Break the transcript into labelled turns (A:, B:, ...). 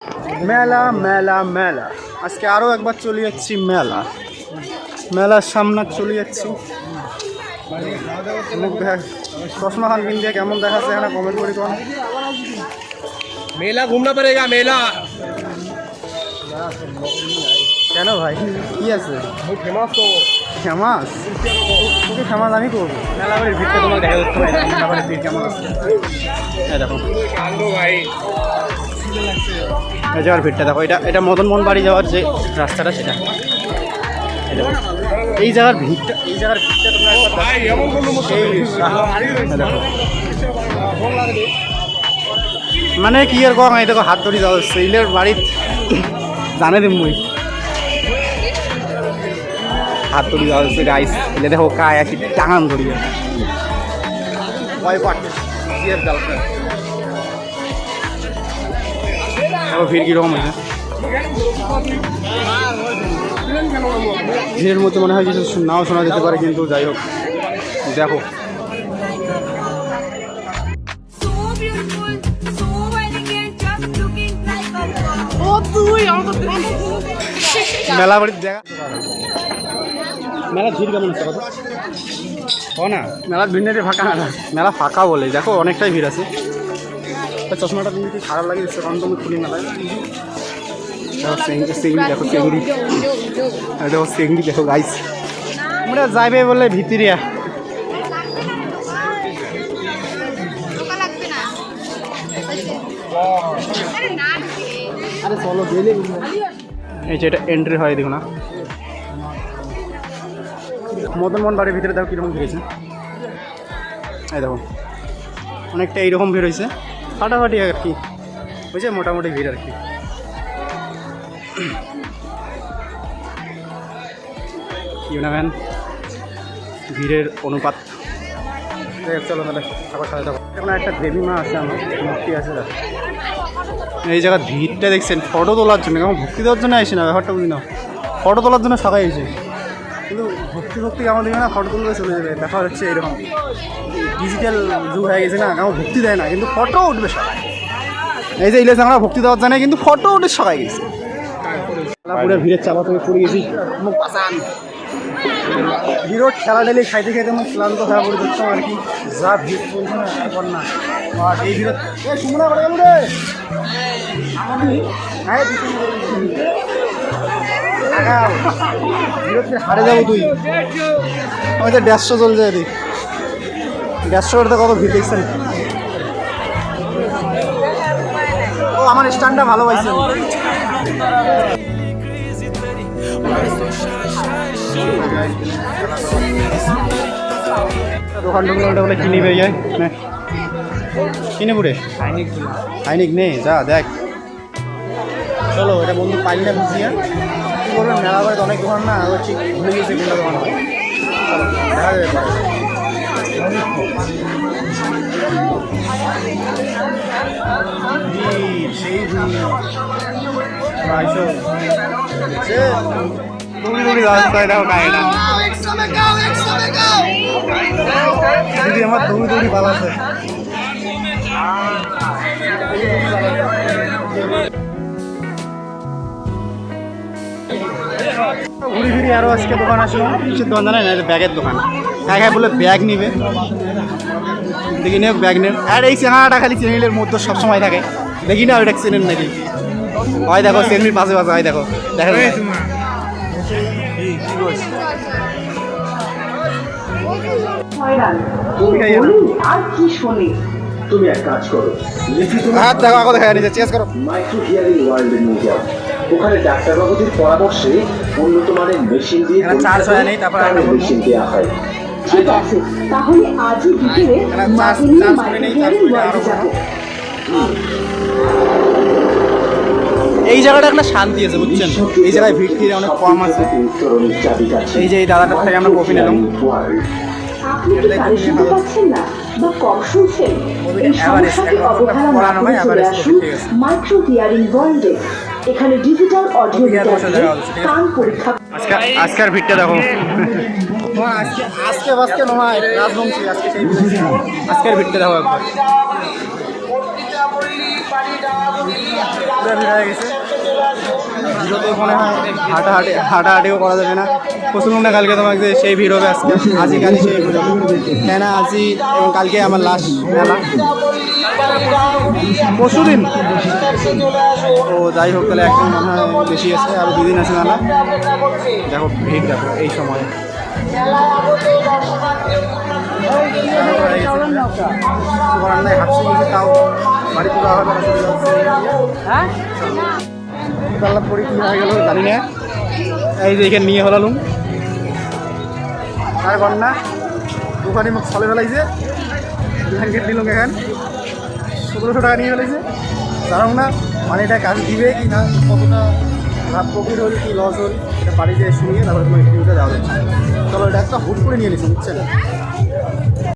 A: মেলা মেলা মেলা, আজকে আরও একবার চলে যাচ্ছি মেলা। মেলার সামনে চলে যাচ্ছি। চশমা খান কিন দিয়ে কেমন দেখাচ্ছে এখানে কমেন্ট করি কোন।
B: मेला घूमना पड़ेगा मेला।
A: কেন ভাই কি আছে?
B: फेमस तो
A: ফেমাস? তোকে ফেমাস আমি করবো। মেলাবাড়ির ভিড়টা তোমার দেখা যাচ্ছে ভাই, মেলাবাড়ির ভিড় কেমন আছে দেখো।
B: भाई
A: এই যাওয়ার ভিড়টা দেখো, এটা মদনমোহন বাড়ি যাওয়ার যে রাস্তাটা সেটা। এই জায়গার ভিড়টা তোমরা একবার
B: भाई এমন কোনো
A: দেখো। মানে কি আর কম, এই দেখো হাত ধরি যাওয়া সেইলের বাড়ির জানে দিম মুই হাত ধরি যাওয়া হচ্ছে গাইস। এলে দেখো কায় আছি টাঙান ধরিয়ে ভিড় কিরকম হয়েছে। ভিড়ের মধ্যে মনে হয় কিছু নাও শোনা যেতে পারে, কিন্তু যাই হোক দেখো। মেলা বাড়ির জায়গা, মেলা ভিড় কেমন আছে কথা না? মেলার ভিড় নেই, ফাঁকা মেলা, মেলা ফাঁকা বলে দেখো অনেকটাই ভিড় আছে। চশমাটা তুমি কি খারাপ লাগে কারণ তুমি খুলি মেলায় দেখো চেংড়ি, দেখো চেংড়ি, দেখো চেংড়ি দেখো গাইস। আমরা যাইবে বলে ভিতরিয়া আরে চলো গেলে। এই যে এটা এন্ট্রি হয় দেখো না, মদনমোহন বাড়ির ভিতরে দেখো কীরকম ভিড় হয়েছে। এই দেখো অনেকটা এইরকম ভিড় হয়েছে, ফাটাফাটি আর কি হয়েছে, মোটামুটি ভিড় আর কি। কি নেবেন ভিড়ের অনুপাত। চলো তাহলে আবার সাথে থাকো। এখন একটা দেবী মা আছে, আমার মূর্তি আছে দেখো। এই জায়গার ভিড়টা দেখছেন, ফটো তোলার জন্য, কেমন ভক্তি দেওয়ার জন্য আসি না, ব্যাপারটা বুঝি না। ফটো তোলার জন্য সবাই এসে, কিন্তু ভক্তি কেমন দিবে না, ফটো তুলতে চলে যাবে। দেখা হচ্ছে এরকম ডিজিটাল যুগ হয়ে গেছে না, কেমন ভক্তি দেয় না, কিন্তু ফটো উঠবে সবাই। এই যে ইলেকশন আমরা ভক্তি দেওয়ার জানে, কিন্তু ফটো উঠে সবাই গেছে। পুরো ভিড়ের চাপা তুমি পড়ে গেছি, ভিড় খেলা ঢেলে খাইতে খাইতে আমার ক্লান্ত হয়ে পড়ে দেখতাম আর কি। যা ভিড় চলছে না এখন না, আর এই ভিড় শুননা করে গেল রে। হারে যাবো তুই, আমি তো 150 চলছে এদিক, 150 কত ভিড় দেখছেন। ও আমার স্ট্যান্ডটা ভালো পাইছে। দোকান ঢুকলে বলে কিনি পেয়ে যায়, কিনে পড়ে হাইনিক নেই, যা দেখ। চলো এটা বন্ধু পাইল না বুঝিয়া কী করবেন, মেলা বাড়িতে অনেক দোকান না, ঠিক ভুলে গেছে কোনটা দোকান হয়। চলো দেখা যাবে পরে। সেই দৌড়ি রাস্তায় দেখো কায়না দিদি আমার দৌড়ি পালাছে। ঘুরি ফিরি আরও আজকে দোকান আসলো, কিসের দোকান জানেন? ব্যাগের দোকান। কায় বলে ব্যাগ নিবে, দেখি নে ব্যাগ নেন। আর এই চেনাটা খালি চ্যানেলের মধ্যে সবসময় থাকে, দেখি না ওইটা চেনেন নাকি হয় দেখো, চ্যানেলের পাশে পাশে হয় দেখো, দেখা
C: আর কি শোনে। তুমি এক কাজ করো,
A: হাত দেখো আগে দেখা নিচ্ছে, চেস করো।
C: মাইক্রো হিয়ারিং ওয়ার্ল্ড নিয়ে যাও। ওখানে ডাক্তারবাবুদের পরামর্শে উন্নত মানের মেশিন দিয়ে
A: চার্জ হয় নেই, তারপর
C: মেশিন দেওয়া হয়। ঠিক আছে, তাহলে আজই বিকেলে মাকে নিয়ে মাইক্রো হিয়ারিং ওয়ার্ল্ডে যাবো।
A: এই জায়গাটা একটা শান্তি আছে বুঝছেন, এই জায়গায় ভিড় টিড় অনেক কম আছে। এই যে এই দাদাটার থেকে আমরা কফি নিলাম।
C: আপনি কি কানে শুনতে পাচ্ছেন না বা কম শুনছেন? এই সমস্যাকে অবহেলা না করে চলে আসুন মাইক্রো হিয়ারিং ওয়ার্ল্ডে। এখানে ডিজিটাল অডিও কান পরীক্ষা।
A: আজকের ভিড়টা দেখো, আজকে নয় রাজবংশী, আজকের ভিড়টা দেখো একবার। পুরো ভিড় হয়ে গেছে। ভিড়তে মনে হয় হাঁটাহাঁটিও করা যাবে না। বলছিলাম না কালকে তোমাকে যে সেই ভিড় হবে আজকে, আজই কালই সেই ভিড় হবে। কেন আজই এবং কালকে আমার লাস্ট মেলা, পরশুদিন। তো যাই হোক, তাহলে একদিন মনে হয় বেশি আছে, আরও 2 দিন আছে মেলা। দেখো ভিড়, দেখো এই সময় করার নাই, হাঁটছি গেছি, তাও বাড়িতে যাওয়া হবে না, চলে যাচ্ছে। পাল্লা পরে কী হয়ে গেল জানি না। এই যে এখানে নিয়ে হলালুম আর বন্যা দোকানি মুখ ছলে ফেলাইছে, ব্ল্যাঙ্কেট দিল এখান 1700 টাকা নিয়ে ফেলেছে। জানাও না মানে এটা কাজ দিবে কি না, কতটা লাভ প্রফিট হল কি লস হল, এটা বাড়িতে শুনিয়ে তারপরে তোমার ভিডিওটা দেওয়া যাচ্ছে। চলো, এটা একটা হুট করে নিয়ে নিচ্ছি, বুঝছেন।